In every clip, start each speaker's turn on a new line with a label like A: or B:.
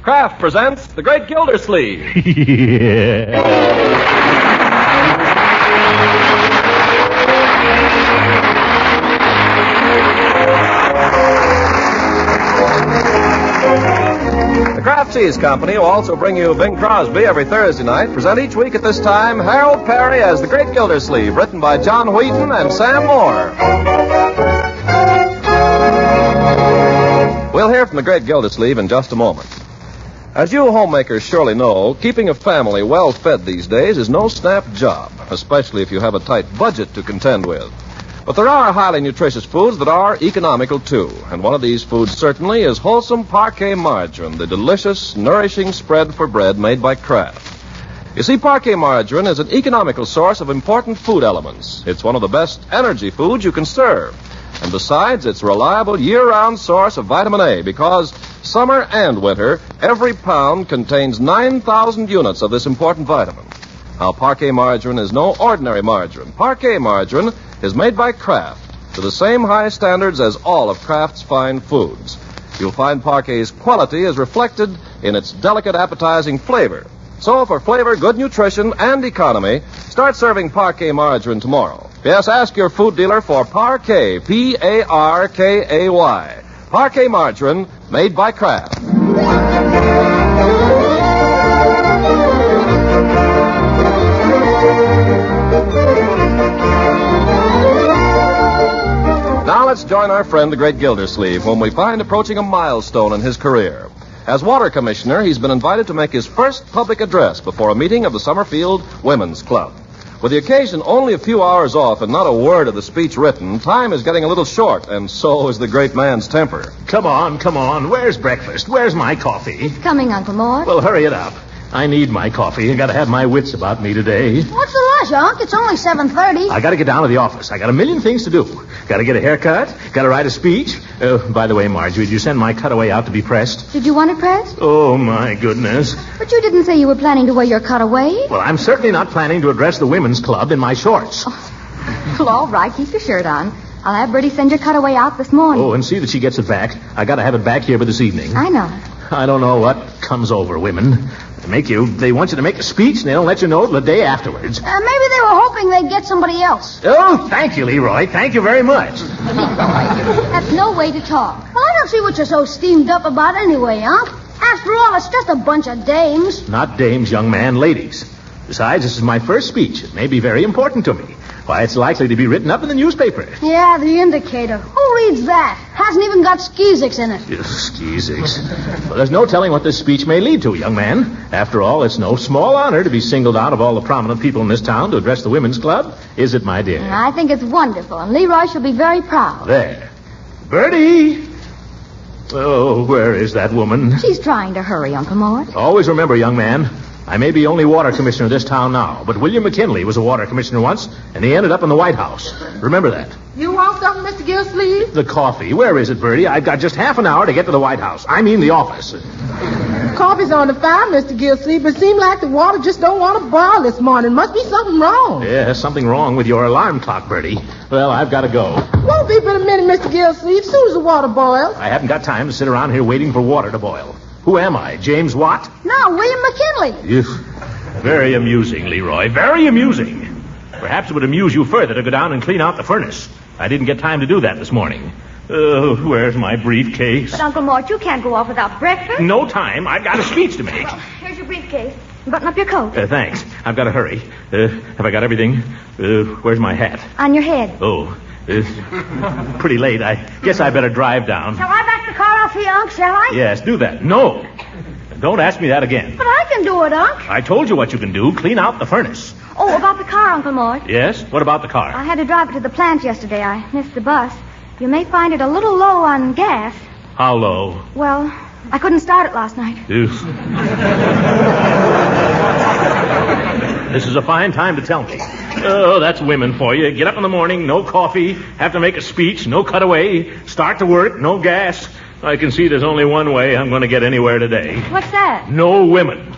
A: Kraft presents The Great Gildersleeve. The Kraft Cheese Company will also bring you Bing Crosby every Thursday night. Present each week at this time Harold Peary as The Great Gildersleeve, written by John Wheaton and Sam Moore. We'll hear from The Great Gildersleeve in just a moment. As you homemakers surely know, keeping a family well fed these days is no snap job, especially if you have a tight budget to contend with. But there are highly nutritious foods that are economical, too. And one of these foods certainly is wholesome parquet margarine, the delicious, nourishing spread for bread made by Kraft. You see, parquet margarine is an economical source of important food elements. It's one of the best energy foods you can serve. And besides, it's a reliable year-round source of vitamin A because summer and winter, every pound contains 9,000 units of this important vitamin. Now, parquet margarine is no ordinary margarine. Parquet margarine is made by Kraft to the same high standards as all of Kraft's fine foods. You'll find Parquet's quality is reflected in its delicate, appetizing flavor. So for flavor, good nutrition, and economy, start serving Parquet margarine tomorrow. Yes, ask your food dealer for Parquet, P-A-R-K-A-Y. Parquet margarine made by Kraft. Now let's join our friend, the Great Gildersleeve, whom we find approaching a milestone in his career. As water commissioner, he's been invited to make his first public address before a meeting of the Summerfield Women's Club. With the occasion only a few hours off and not a word of the speech written, time is getting a little short, and so is the great man's temper.
B: Come on. Where's breakfast? Where's my coffee?
C: It's coming, Uncle Mort.
B: Well, hurry it up. I need my coffee. I gotta have my wits about me today.
C: What's the rush, Unc? It's only 7:30.
B: I gotta get down to the office. I got a million things to do. Gotta get a haircut. Gotta write a speech. By the way, Marjorie, did you send my cutaway out to be pressed?
C: Did you want it pressed?
B: Oh, my goodness.
C: But you didn't say you were planning to wear your cutaway.
B: Well, I'm certainly not planning to address the women's club in my shorts.
C: Oh. Well, all right. Keep your shirt on. I'll have Bertie send your cutaway out this morning.
B: Oh, and see that she gets it back. I gotta have it back here by this evening.
C: I know.
B: I don't know what comes over women. They want you to make a speech, and they don't let you know till the day afterwards.
C: Maybe they were hoping they'd get somebody else.
B: Oh, thank you, Leroy. Thank you very much.
C: That's no way to talk. Well, I don't see what you're so steamed up about anyway, Unc. After all, it's just a bunch of dames.
B: Not dames, young man, ladies. Besides, this is my first speech. It may be very important to me. Why, it's likely to be written up in the newspaper.
C: Yeah, the Indicator. Who reads that? Hasn't even got skeezicks in it.
B: Skeezicks. Well, there's no telling what this speech may lead to, young man. After all, it's no small honor to be singled out of all the prominent people in this town to address the women's club. Is it, my dear?
C: I think it's wonderful, and Leroy shall be very proud.
B: There. Bertie! Oh, where is that woman?
C: She's trying to hurry, Uncle Mort.
B: Always remember, young man, I may be only water commissioner of this town now, but William McKinley was a water commissioner once, and he ended up in the White House. Remember that.
D: You want something, Mr. Gildersleeve?
B: The coffee. Where is it, Bertie? I've got just half an hour to get to the White House. I mean the office.
D: Coffee's on the fire, Mr. Gildersleeve, but it seems like the water just don't want to boil this morning. Must be something wrong.
B: Yeah, something wrong with your alarm clock, Bertie. Well, I've got to go.
D: Won't be but a minute, Mr. Gildersleeve. Soon as the water boils.
B: I haven't got time to sit around here waiting for water to boil. Who am I, James Watt?
C: No, William McKinley.
B: Very amusing, Leroy. Very amusing. Perhaps it would amuse you further to go down and clean out the furnace. I didn't get time to do that this morning. Where's my briefcase?
C: But, Uncle Mort, you can't go off without breakfast.
B: No time. I've got a speech to make.
C: Well, here's your briefcase. Button up your coat.
B: Thanks. I've got to hurry. Have I got everything? Where's my hat?
C: On your head.
B: Oh, pretty late. I guess I better drive down.
C: Shall I back the car off here, Unc? Shall I?
B: Yes, do that. No. Don't ask me that again.
C: But I can do it, Unc.
B: I told you what you can do. Clean out the furnace.
C: Oh, about the car, Uncle Mort.
B: Yes? What about the car?
C: I had to drive it to the plant yesterday. I missed the bus. You may find it a little low on gas.
B: How low?
C: Well, I couldn't start it last night.
B: This is a fine time to tell me. Oh, that's women for you. Get up in the morning, no coffee, have to make a speech, no cutaway, start to work, no gas. I can see there's only one way I'm going to get anywhere today.
C: What's that?
B: No women.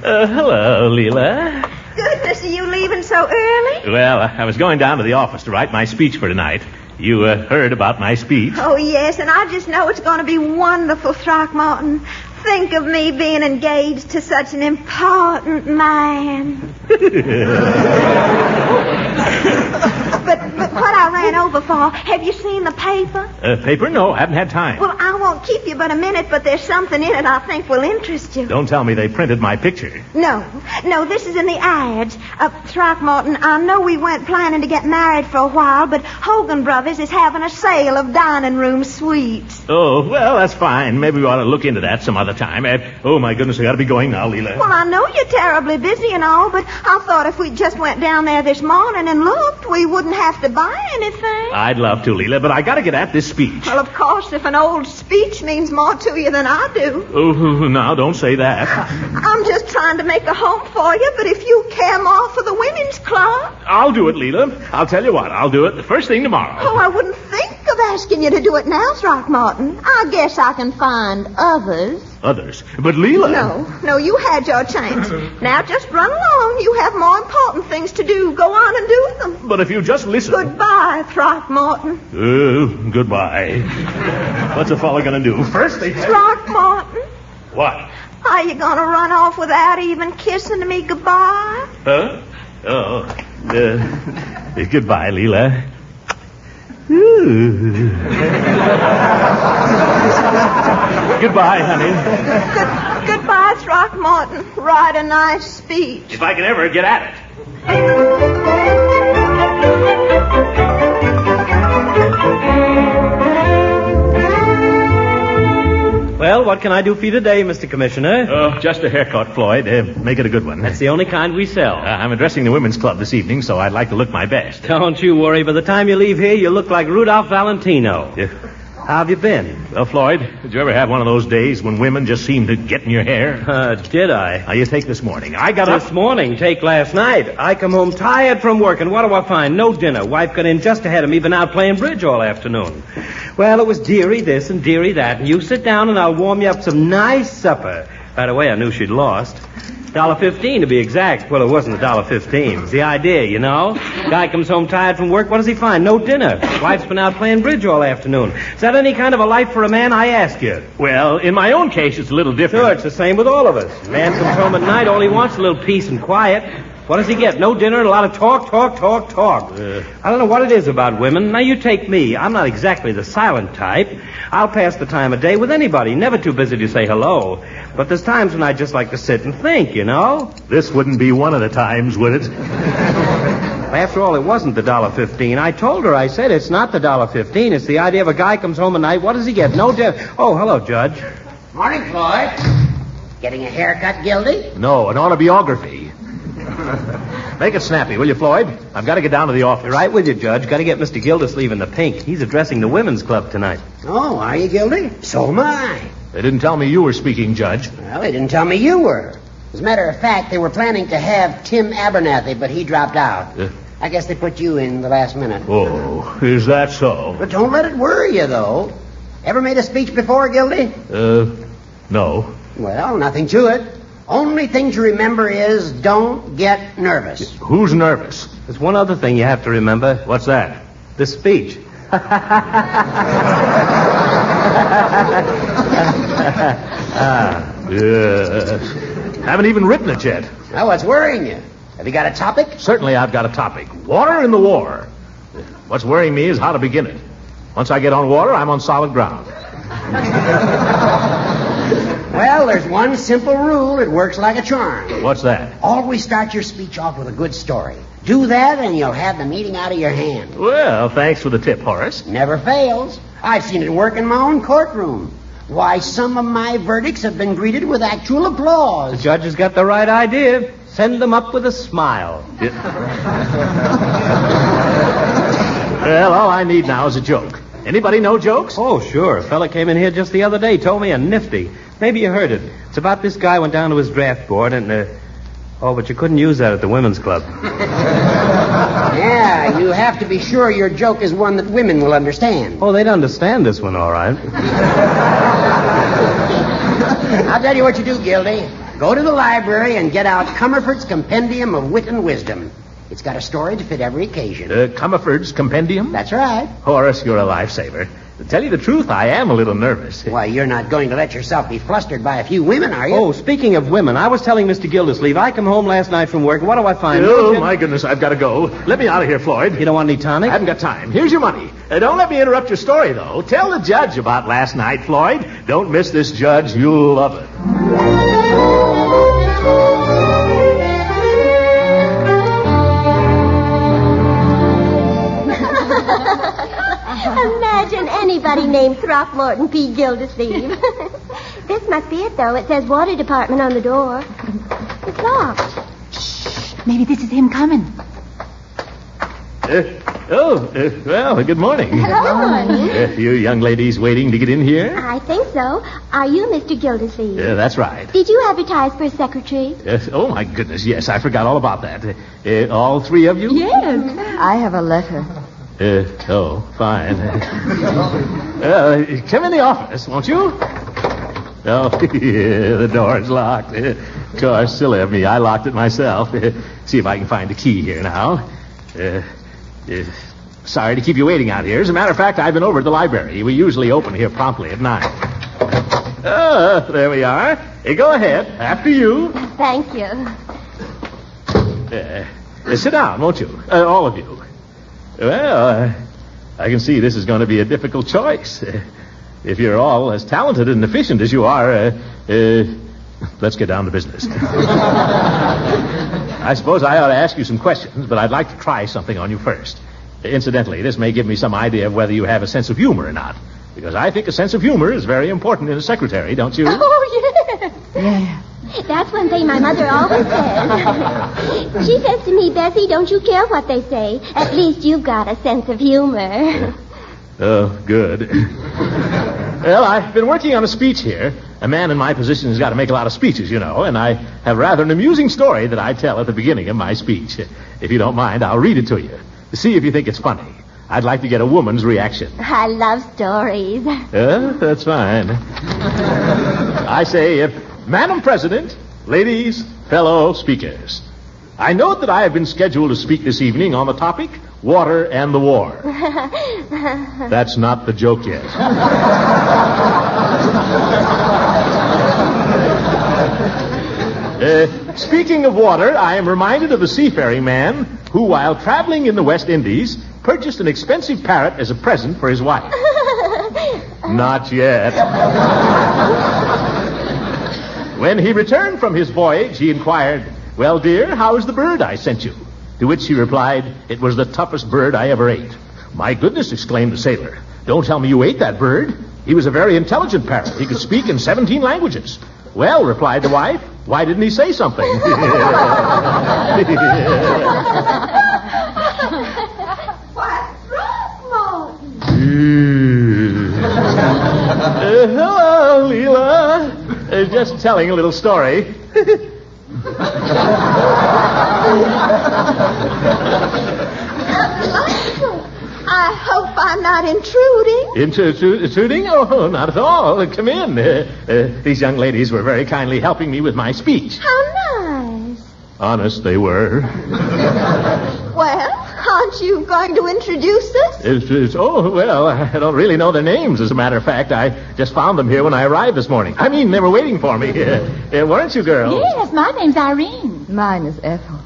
B: Hello, Leela.
E: Goodness, are you leaving so early?
B: Well, I was going down to the office to write my speech for tonight. You heard about my speech?
E: Oh, yes, and I just know it's going to be wonderful, Throckmorton. Think of me being engaged to such an important man. But what I ran over for, have you seen the paper?
B: Paper? No, I haven't had time.
E: Well, I won't keep you but a minute, but there's something in it I think will interest you.
B: Don't tell me they printed my picture.
E: No, this is in the ads. Throckmorton, I know we weren't planning to get married for a while, but Hogan Brothers is having a sale of dining room suites.
B: Oh, well, that's fine. Maybe we ought to look into that some other time. Oh, my goodness, I got to be going now, Leela.
E: Well, I know you're terribly busy and all, but I thought if we just went down there this morning and looked, we wouldn't have to buy anything.
B: I'd love to, Leela, but I got to get at this speech.
E: Well, of course, if an old speech means more to you than I do.
B: Oh, now, don't say that.
E: I'm just trying to make a home for you, but if you care more for the women's club...
B: I'll do it, Leela. I'll tell you what, I'll do it the first thing tomorrow.
E: Oh, I wouldn't think of asking you to do it now, Throckmorton. I guess I can find others.
B: Others? But Leela...
E: No, you had your chance. Now just run along. You have more important things to do. Go on and do them.
B: But if you just listen...
E: Goodbye, Throckmorton.
B: Goodbye. What's a fellow going to do? First they...
E: Throckmorton.
B: What?
E: Are you going to run off without even kissing me goodbye?
B: Huh? Oh, goodbye, Leela. Goodbye, honey.
E: Goodbye, Throckmorton. Write a nice speech.
B: If I can ever get at it.
F: Well, what can I do for you today, Mr. Commissioner?
B: Oh, just a haircut, Floyd. Make it a good one.
F: That's the only kind we sell.
B: I'm addressing the women's club this evening, so I'd like to look my best.
F: Don't you worry. By the time you leave here, you look like Rudolph Valentino.
B: Yeah.
F: How have you been?
B: Well, Floyd, did you ever have one of those days when women just seem to get in your hair?
F: Did I?
B: Now, you take this morning. I got up...
F: This morning, take last night. I come home tired from work, and what do I find? No dinner. Wife got in just ahead of me, been out playing bridge all afternoon. Well, it was dearie this and dearie that, and you sit down and I'll warm you up some nice supper. By the way, I knew she'd lost. $1.15 to be exact. Well, it wasn't $1.15. It's the idea, you know. Guy comes home tired from work. What does he find? No dinner. Wife's been out playing bridge all afternoon. Is that any kind of a life for a man, I ask you?
B: Well, in my own case, it's a little different.
F: Sure, it's the same with all of us. Man comes home at night, all he wants is a little peace and quiet. What does he get? No dinner and a lot of talk. I don't know what it is about women. Now, you take me. I'm not exactly the silent type. I'll pass the time of day with anybody. Never too busy to say hello. But there's times when I just like to sit and think, you know?
B: This wouldn't be one of the times, would it?
F: After all, it wasn't the $1.15. I told her, I said, it's not the $1.15. It's the idea of a guy comes home at night. What does he get? No dinner. Oh, hello, Judge.
G: Morning, Floyd. Getting a haircut, Gildy?
B: No, an autobiography. Make it snappy, will you, Floyd? I've got to get down to the office.
F: Right with you, Judge. Got to get Mr. Gildersleeve in the pink. He's addressing the women's club tonight.
G: Oh, are you, Gildy? So am I.
B: They didn't tell me you were speaking, Judge.
G: Well, they didn't tell me you were. As a matter of fact, they were planning to have Tim Abernathy, but he dropped out. I guess they put you in the last minute.
B: Oh, is that so?
G: But don't let it worry you, though. Ever made a speech before, Gildy?
B: No.
G: Well, nothing to it. Only thing to remember is don't get nervous.
B: Who's nervous?
F: There's one other thing you have to remember.
B: What's that?
F: The speech.
B: Haven't even written it yet.
G: Well, what's worrying you? Have you got a topic?
B: Certainly I've got a topic. Water in the war. What's worrying me is how to begin it. Once I get on water, I'm on solid ground.
G: Well, there's one simple rule. It works like a charm.
B: What's that?
G: Always start your speech off with a good story. Do that, and you'll have the meeting out of your hand.
B: Well, thanks for the tip, Horace.
G: Never fails. I've seen it work in my own courtroom. Why, some of my verdicts have been greeted with actual applause.
F: The judge has got the right idea. Send them up with a smile.
B: Well, all I need now is a joke. Anybody know jokes?
F: Oh, sure. A fella came in here just the other day, told me a nifty. Maybe you heard it. It's about this guy went down to his draft board and, Oh, but you couldn't use that at the women's club.
G: Yeah, you have to be sure your joke is one that women will understand.
F: Oh, they'd understand this one, all right.
G: I'll tell you what you do, Gildy. Go to the library and get out Comerford's Compendium of Wit and Wisdom. It's got a story to fit every occasion.
B: Comerford's Compendium?
G: That's right.
B: Horace, you're a lifesaver. To tell you the truth, I am a little nervous.
G: Why, you're not going to let yourself be flustered by a few women, are you?
F: Oh, speaking of women, I was telling Mr. Gildersleeve, I come home last night from work, and what do I find?
B: Oh, my goodness, I've got to go. Let me out of here, Floyd.
F: You don't want any tonic?
B: I haven't got time. Here's your money. Don't let me interrupt your story, though. Tell the judge about last night, Floyd. Don't miss this, Judge. You'll love it.
H: Imagine anybody named Throckmorton P. Gildersleeve. This must be it, though. It says water department on the door. It's locked.
I: Maybe this is him coming.
B: Well, good morning.
H: Hello.
B: You young ladies waiting to get in here?
H: I think so. Are you Mr. Gildersleeve?
B: That's right.
H: Did you advertise for a secretary?
B: Oh, my goodness, yes, I forgot all about that. All three of you?
I: Yes. I have a letter.
B: Fine. Come in the office, won't you? Oh, the door's locked. Of course, silly of me. I locked it myself. See if I can find the key here now. Sorry to keep you waiting out here. As a matter of fact, I've been over at the library. We usually open here promptly at 9. There we are. Go ahead. After you.
H: Thank you.
B: Sit down, won't you? All of you. Well, I can see this is going to be a difficult choice. If you're all as talented and efficient as you are, let's get down to business. I suppose I ought to ask you some questions, but I'd like to try something on you first. Incidentally, this may give me some idea of whether you have a sense of humor or not. Because I think a sense of humor is very important in a secretary, don't you?
H: Oh, yes.
I: Yeah.
H: That's one thing my mother always says. She says to me, Bessie, don't you care what they say. At least you've got a sense of humor.
B: Oh, good. Well, I've been working on a speech here. A man in my position has got to make a lot of speeches, you know, and I have rather an amusing story that I tell at the beginning of my speech. If you don't mind, I'll read it to you. See if you think it's funny. I'd like to get a woman's reaction.
H: I love stories.
B: That's fine. I say, Madam President, ladies, fellow speakers, I note that I have been scheduled to speak this evening on the topic, water and the war. That's not the joke yet. Speaking of water, I am reminded of a seafaring man who, while traveling in the West Indies, purchased an expensive parrot as a present for his wife. Not yet. When he returned from his voyage, he inquired, "Well, dear, how is the bird I sent you?" To which she replied, "It was the toughest bird I ever ate." "My goodness," exclaimed the sailor. "Don't tell me you ate that bird. He was a very intelligent parrot. He could speak in 17 languages. "Well," replied the wife, "why didn't he say something?" Hello, Leela. Just telling a little story.
E: I hope I'm not intruding.
B: Intruding? Oh, not at all. Come in. These young ladies were very kindly helping me with my speech.
E: How nice.
B: Honest, they were.
E: Well, aren't you going to introduce us?
B: Oh, well, I don't really know their names, as a matter of fact. I just found them here when I arrived this morning. I mean, they were waiting for me. Weren't you, girls?
I: Yes, my name's Irene.
D: Mine is Ethel.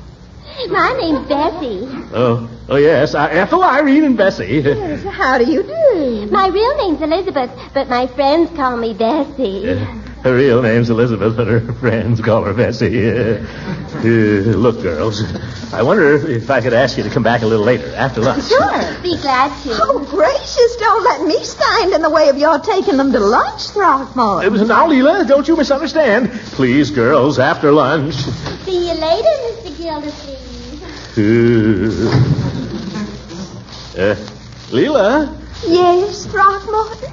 H: My name's Bessie.
B: Oh, yes. Ethel, Irene, and Bessie.
E: Yes, how do you do?
H: My real name's Elizabeth, but my friends call me Bessie.
B: Her real name's Elizabeth, but her friends call her Bessie. Look, girls, I wonder if I could ask you to come back a little later, after lunch.
H: Sure, be glad to.
E: Oh, gracious, don't let me stand in the way of your taking them to lunch, Throckmorton.
B: Now, Leela, don't you misunderstand. Please, girls, after lunch.
H: See you later, Mr. Gildersleeve.
B: Leela?
E: Yes, Throckmorton?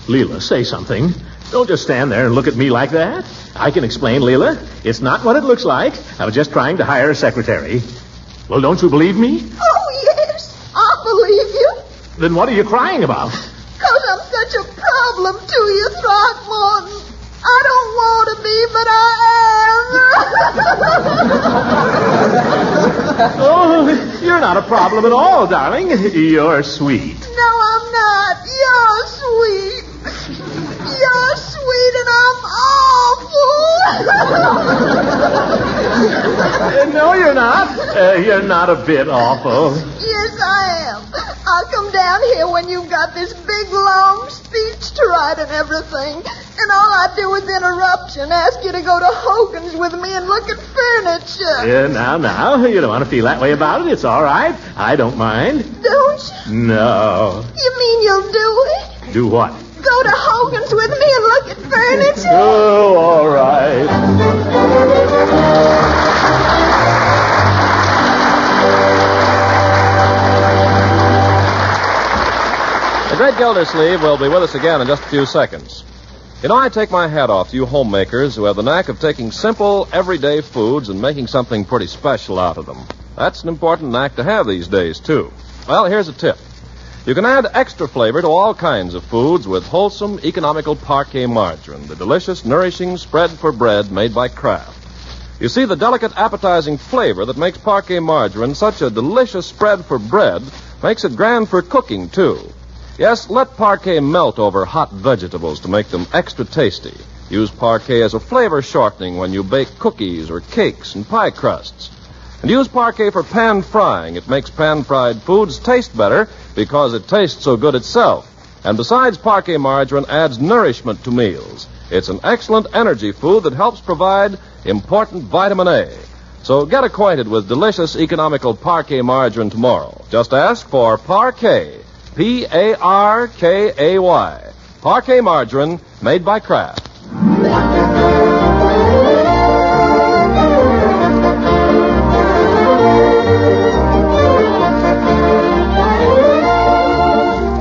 B: Leela, say something. Don't just stand there and look at me like that. I can explain, Leela. It's not what it looks like. I was just trying to hire a secretary. Well, don't you believe me?
E: Oh, yes, I believe you.
B: Then what are you crying about?
E: Because I'm such a problem to you, Throckmorton.
D: I don't want to be, but I am.
B: Oh, you're not a problem at all, darling. You're sweet.
D: No, I'm not. You're sweet. You're sweet, and I'm awful.
B: No, you're not. You're not a bit awful.
D: Yes, I am. I'll come down here when you've got this big, long speech to write and everything. And all I do is interrupt you and ask you to go to Hogan's with me and look at furniture.
B: Yeah, now. You don't want to feel that way about it. It's all right. I don't mind.
D: Don't you?
B: No.
D: You mean you'll do it?
B: Do what?
D: Go to Hogan's with me and look at furniture?
B: Oh, all right.
A: The Great Gildersleeve will be with us again in just a few seconds. You know, I take my hat off to you homemakers who have the knack of taking simple, everyday foods and making something pretty special out of them. That's an important knack to have these days, too. Well, here's a tip. You can add extra flavor to all kinds of foods with wholesome, economical parquet margarine, the delicious, nourishing spread for bread made by Kraft. You see, the delicate, appetizing flavor that makes parquet margarine such a delicious spread for bread makes it grand for cooking, too. Yes, let parquet melt over hot vegetables to make them extra tasty. Use parquet as a flavor shortening when you bake cookies or cakes and pie crusts. And use parquet for pan frying. It makes pan-fried foods taste better because it tastes so good itself. And besides, parquet margarine adds nourishment to meals. It's an excellent energy food that helps provide important vitamin A. So get acquainted with delicious, economical parquet margarine tomorrow. Just ask for Parquet. Parkay. Parquet margarine made by Kraft.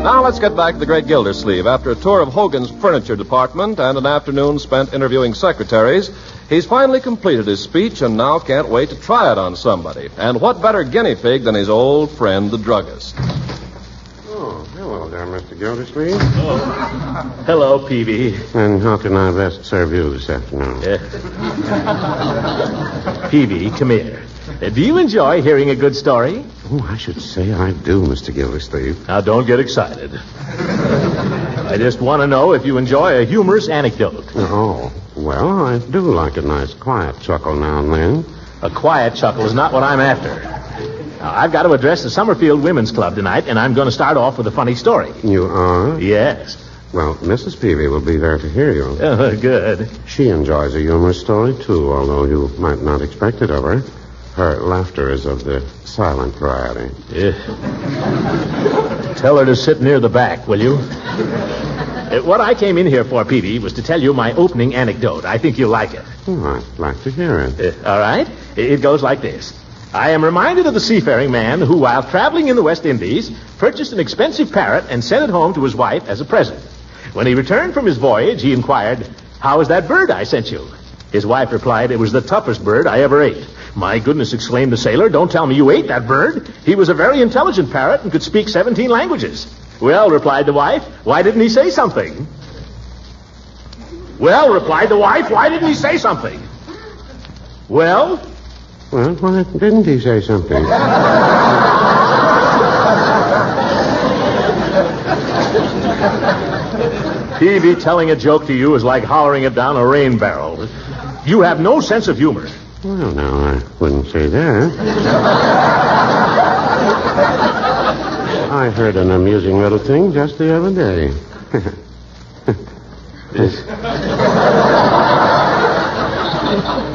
A: Now let's get back to the Great Gildersleeve. After a tour of Hogan's furniture department and an afternoon spent interviewing secretaries, he's finally completed his speech and now can't wait to try it on somebody. And what better guinea pig than his old friend, the druggist?
J: Hello there, Mr. Gildersleeve.
B: Oh. Hello, Peavy.
J: And how can I best serve you this afternoon?
B: Peavy, come here. Do you enjoy hearing a good story?
J: Oh, I should say I do, Mr. Gildersleeve.
B: Now, don't get excited. I just want to know if you enjoy a humorous anecdote.
J: Oh, well, I do like a nice quiet chuckle now and then.
B: A quiet chuckle is not what I'm after. Now, I've got to address the Summerfield Women's Club tonight, and I'm going to start off with a funny story.
J: You are?
B: Yes.
J: Well, Mrs. Peavy will be there to hear you.
B: Oh, good.
J: She enjoys a humorous story, too, although you might not expect it of her. Her laughter is of the silent variety.
B: Yeah. Tell her to sit near the back, will you? What I came in here for, Peavy, was to tell you my opening anecdote. I think you'll like it.
J: Oh, I'd like to hear it.
B: All right? It goes like this. I am reminded of the seafaring man who, while traveling in the West Indies, purchased an expensive parrot and sent it home to his wife as a present. When he returned from his voyage, he inquired, "How is that bird I sent you?" His wife replied, "It was the toughest bird I ever ate." "My goodness," exclaimed the sailor, "don't tell me you ate that bird. He was a very intelligent parrot and could speak 17 languages. "Well," replied the wife, "why didn't he say something?" "Well," replied the wife, "why didn't he say something?" "Well,
J: Well, why didn't he say something?
B: Peavy, telling a joke to you is like hollering it down a rain barrel. You have no sense of humor."
J: Well, no, I wouldn't say that. I heard an amusing little thing just the other day.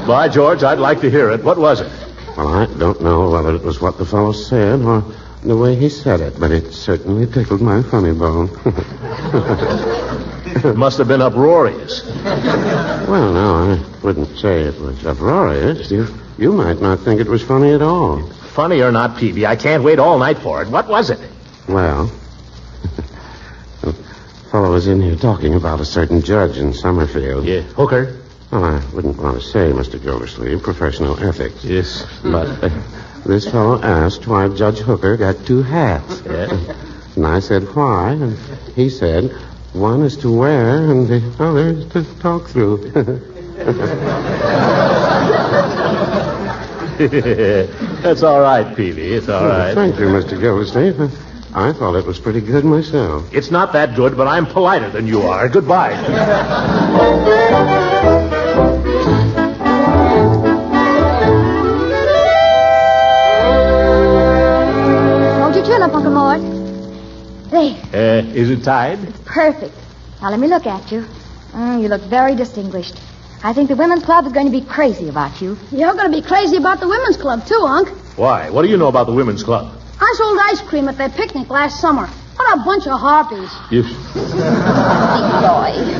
B: By George, I'd like to hear it. What was it?
J: Well, I don't know whether it was what the fellow said or the way he said it, but it certainly tickled my funny bone.
B: It must have been uproarious.
J: Well, no, I wouldn't say it was uproarious. You might not think it was funny at all.
B: Funny or not, Peavy, I can't wait all night for it. What was it?
J: Well, the fellow was in here talking about a certain judge in Summerfield.
B: Yeah, Hooker?
J: Well, I wouldn't want to say, Mr. Gildersleeve, professional ethics.
B: Yes.
J: But this fellow asked why Judge Hooker got two hats.
B: Yeah.
J: And I said, why? And he said, One is to wear, and the other is to talk through.
B: That's all right, Peavy. It's all right.
J: Thank you, Mr. Gildersleeve. I thought it was pretty good myself.
B: It's not that good, but I'm politer than you are. Goodbye.
C: Hold your chin up, Uncle Mort. There.
B: Is it tied?
C: Perfect. Now, let me look at you. You look very distinguished. I think the Women's Club is going to be crazy about you. You're going to be crazy about the Women's Club, too, Unc.
B: Why? What do you know about the Women's Club?
C: I sold ice cream at their picnic last summer. What a bunch of harpies.
H: Leroy,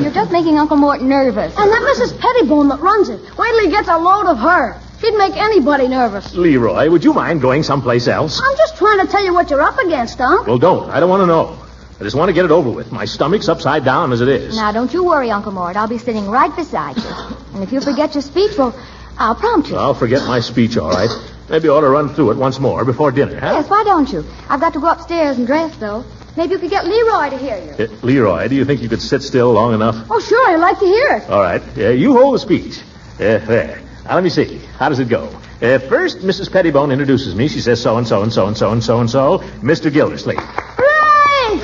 H: you're just making Uncle Mort nervous.
C: And that Mrs. Pettibone that runs it. Wait till he gets a load of her. She'd make anybody nervous.
B: Leroy, would you mind going someplace else?
C: I'm just trying to tell you what you're up against, Unc.
B: Well, don't. I don't want to know. I just want to get it over with. My stomach's upside down as it is.
H: Now, don't you worry, Uncle Mort. I'll be sitting right beside you. And if you forget your speech, well, I'll prompt you.
B: I'll forget my speech, all right. Maybe I ought to run through it once more before dinner, huh?
H: Yes, why don't you? I've got to go upstairs and dress, though. Maybe you could get Leroy to hear you.
B: Leroy, do you think you could sit still long enough?
C: Oh, sure. I'd like to hear it.
B: All right. You hold the speech. There. Now, let me see. How does it go? First, Mrs. Pettibone introduces me. She says so and so and so and so and so and so. Mr. Gildersleeve.
C: Hooray!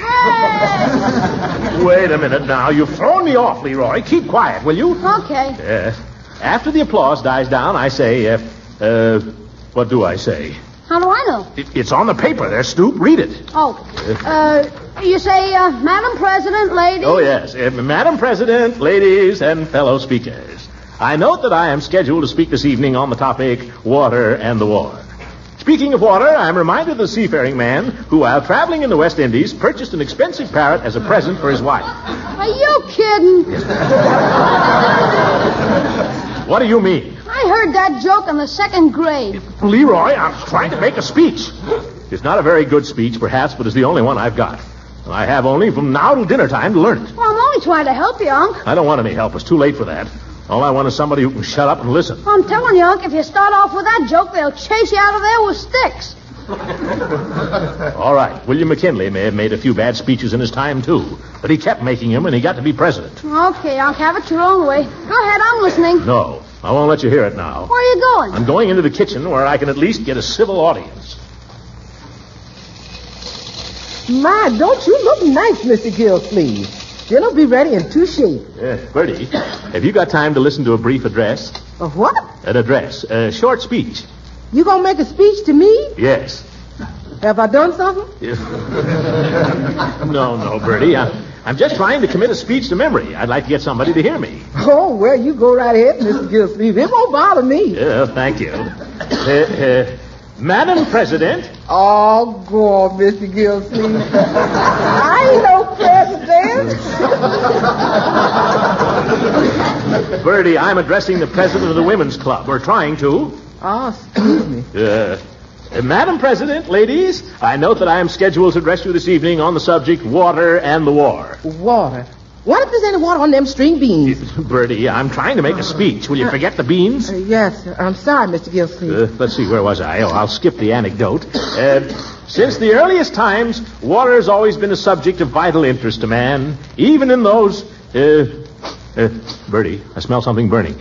C: Hooray!
B: Wait a minute now. You've thrown me off, Leroy. Keep quiet, will you?
C: Okay.
B: After the applause dies down, I say, what do I say?
C: How do I know?
B: It's on the paper there, Stoop. Read it.
C: You say, Madam President, ladies?
B: Oh, yes. Madam President, ladies, and fellow speakers. I note that I am scheduled to speak this evening on the topic, water and the war. Speaking of water, I am reminded of the seafaring man who, while traveling in the West Indies, purchased an expensive parrot as a present for his wife.
C: Are you kidding?
B: What do you mean?
C: I heard that joke in the second grade.
B: Leroy, I'm trying to make a speech. It's not a very good speech, perhaps, but it's the only one I've got. I have only from now till dinner time to learn it.
C: Well, I'm only trying to help you, Unc.
B: I don't want any help. It's too late for that. All I want is somebody who can shut up and listen.
C: I'm telling you, Unc, if you start off with that joke, they'll chase you out of there with sticks.
B: All right. William McKinley may have made a few bad speeches in his time, too. But he kept making them, and he got to be president.
C: Okay, Unc, have it your own way. Go ahead, I'm listening.
B: No, I won't let you hear it now.
C: Where are you going?
B: I'm going into the kitchen where I can at least get a civil audience.
K: My, don't you look nice, Mr. Gildersleeve. Dinner'll be ready in two shapes.
B: Bertie, have you got time to listen to a brief address?
K: A what?
B: An address. A short speech.
K: You gonna make a speech to me?
B: Yes.
K: Have I done something?
B: No, Bertie. I'm just trying to commit a speech to memory. I'd like to get somebody to hear me.
K: Oh, well, you go right ahead, Mr. Gildersleeve. It won't bother me.
B: Yeah, thank you. Madam President.
K: Oh, go on, Mr. Gildersleeve. I ain't no president.
B: Bertie, I'm addressing the president of the Women's Club. We're trying to.
K: Oh, excuse me.
B: Madam President, ladies, I note that I am scheduled to address you this evening on the subject water and the war.
K: Water? What if there's any water on them string beans?
B: Bertie, I'm trying to make a speech. Will you forget the beans?
K: Yes, I'm sorry, Mr. Gildersleeve.
B: Let's see, where was I? Oh, I'll skip the anecdote. Since the earliest times, water has always been a subject of vital interest to man, even in those... Bertie, I smell something burning.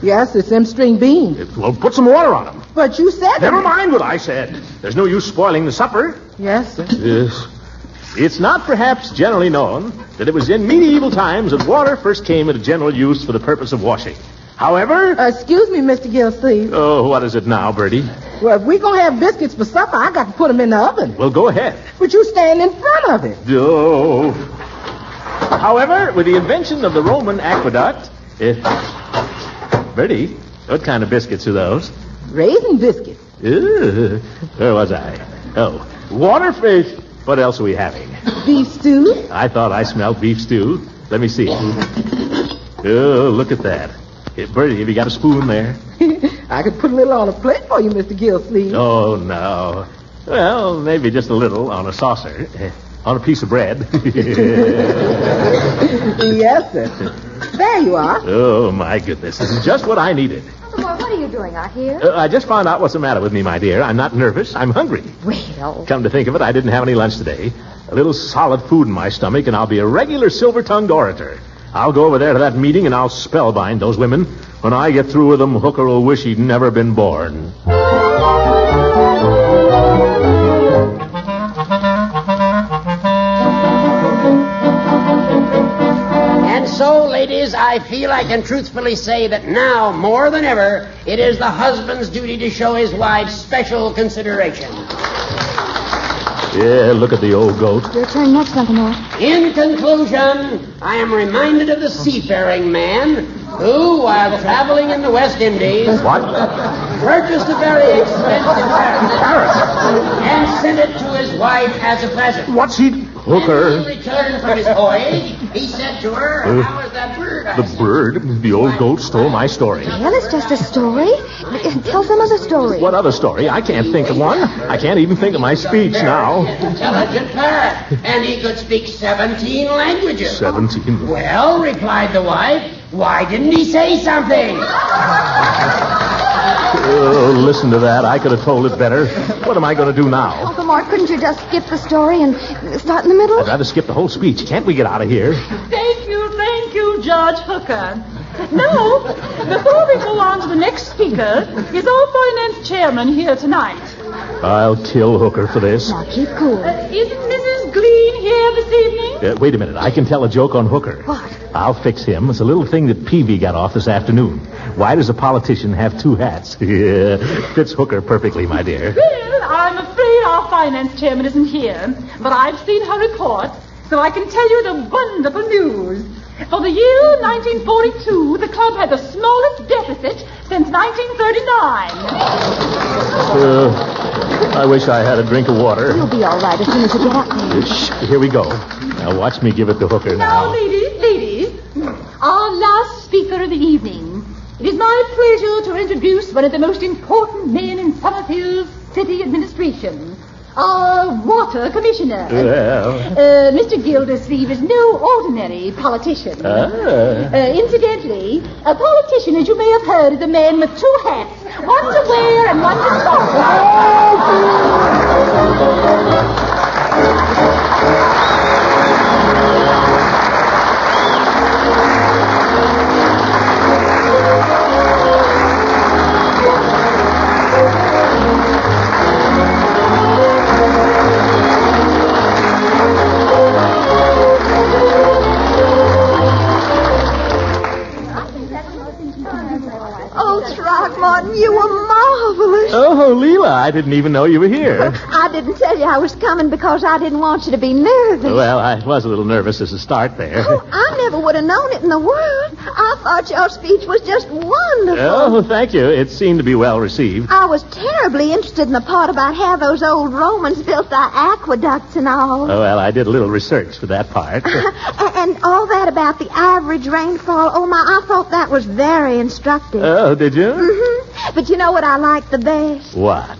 K: Yes, it's them string beans.
B: Well, put some water on them.
K: But you said...
B: Never mind what I said. There's no use spoiling the supper.
K: Yes, sir.
B: Yes. It's not perhaps generally known that it was in medieval times that water first came into general use for the purpose of washing. However...
K: excuse me, Mr. Gildersleeve.
B: Oh, what is it now, Bertie?
K: Well, if we're going to have biscuits for supper, I got to put them in the oven.
B: Well, go ahead.
K: But you stand in front of it.
B: Oh. However, with the invention of the Roman aqueduct... Bertie, what kind of biscuits are those?
K: Raisin biscuits.
B: Where was I? Oh, water fish. What else are we having?
K: Beef stew.
B: I thought I smelled beef stew. Let me see. Oh, look at that. Bertie, have you got a spoon there?
K: I could put a little on a plate for you, Mr. Gildersleeve.
B: Oh, no. Well, maybe just a little on a saucer. On a piece of bread.
K: Yes, sir. There you are.
B: Oh, my goodness. This is just what I needed.
C: Uncle Mort, what are you doing out here?
B: I just found out what's the matter with me, my dear. I'm not nervous. I'm hungry.
C: Well.
B: Come to think of it, I didn't have any lunch today. A little solid food in my stomach, and I'll be a regular silver-tongued orator. I'll go over there to that meeting, and I'll spellbind those women. When I get through with them, Hooker will wish he'd never been born.
G: So, ladies, I feel I can truthfully say that now, more than ever, it is the husband's duty to show his wife special consideration.
B: Yeah, look at the old goat.
C: Your turn next, Uncle Mort.
G: In conclusion, I am reminded of the seafaring man who, while traveling in the West Indies...
B: What?
G: ...purchased a very expensive parrot and sent it to his wife as a present.
B: What's he... Hooker.
G: When he returned from his voyage, he said to her, how is that bird?
B: The bird? The old goat stole my story.
C: Well, it's just a story. Tell some other story.
B: What other story? I can't think of one. I can't even think of my speech now.
G: Intelligent parrot, and he could speak 17 languages.
B: 17?
G: Well, replied the wife, why didn't he say something?
B: Oh, listen to that. I could have told it better. What am I going to do now?
C: Uncle Mort, couldn't you just skip the story and start in the middle?
B: I'd rather skip the whole speech. Can't we get out of here?
I: Thank you, Judge Hooker. Now, before we go on to the next speaker, is our finance chairman here tonight?
B: I'll kill Hooker for this.
C: Now, keep cool.
I: Isn't Mrs. Green here this evening?
B: Wait a minute. I can tell a joke on Hooker.
C: What?
B: I'll fix him. It's a little thing that Peavy got off this afternoon. Why does a politician have two hats? Yeah, fits Hooker perfectly, my dear.
I: Well, I'm afraid our finance chairman isn't here, but I've seen her report, so I can tell you the wonderful news. For the year 1942, the club had the smallest deficit since 1939.
B: I wish I had a drink of water.
C: You'll be all right as soon as you get up there.
B: Shh, here we go. Now watch me give it to Hooker now.
I: Ladies, our last speaker of the evening. It is my pleasure to introduce one of the most important men in Summerfield's city administration. Our water commissioner.
B: Well.
I: Mr. Gildersleeve is no ordinary politician. Incidentally, a politician, as you may have heard, is a man with two hats. One to wear and one to
D: Oh, Throckmorton, you were marvelous.
B: Oh, Leela, I didn't even know you were here.
D: I didn't tell you I was coming because I didn't want you to be nervous.
B: Well, I was a little nervous as a start there.
D: Oh, I never would have known it in the world. I thought your speech was just wonderful.
B: Oh, thank you. It seemed to be well received.
D: I was terribly interested in the part about how those old Romans built their aqueducts and all.
B: Oh, well, I did a little research for that part.
D: And all that about the average rainfall. Oh, my, I thought that was very instructive.
B: Oh, did you?
D: Mm-hmm. But you know what I liked the best?
B: What?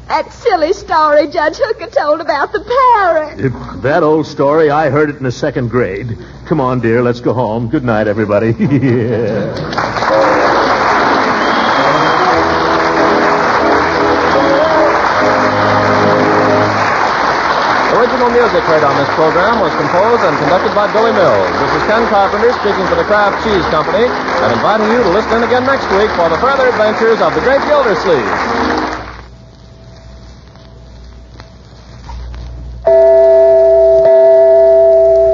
D: That silly story Judge Hooker told about the parrot.
B: That old story, I heard it in the second grade. Come on, dear, let's go home. Good night, everybody.
A: Original music heard on this program was composed and conducted by Billy Mills. This is Ken Carpenter speaking for the Kraft Cheese Company and inviting you to listen in again next week for the further adventures of the Great Gildersleeve.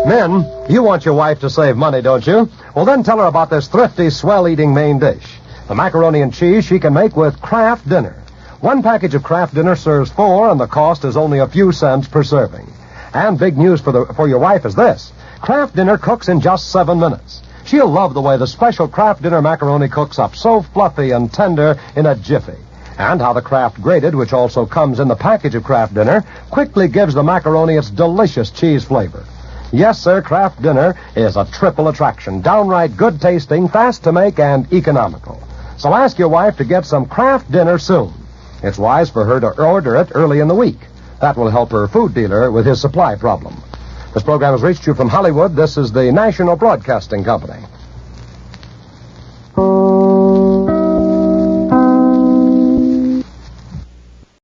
A: Men, you want your wife to save money, don't you? Well, then tell her about this thrifty, swell-eating main dish. The macaroni and cheese she can make with Kraft Dinner. One package of Kraft Dinner serves 4, and the cost is only a few cents per serving. And big news for your wife is this. Kraft Dinner cooks in just 7 minutes. She'll love the way the special Kraft Dinner macaroni cooks up so fluffy and tender in a jiffy. And how the Kraft Grated, which also comes in the package of Kraft Dinner, quickly gives the macaroni its delicious cheese flavor. Yes, sir, Kraft Dinner is a triple attraction. Downright good tasting, fast to make, and economical. So ask your wife to get some Kraft Dinner soon. It's wise for her to order it early in the week. That will help her food dealer with his supply problem. This program has reached you from Hollywood. This is the National Broadcasting Company.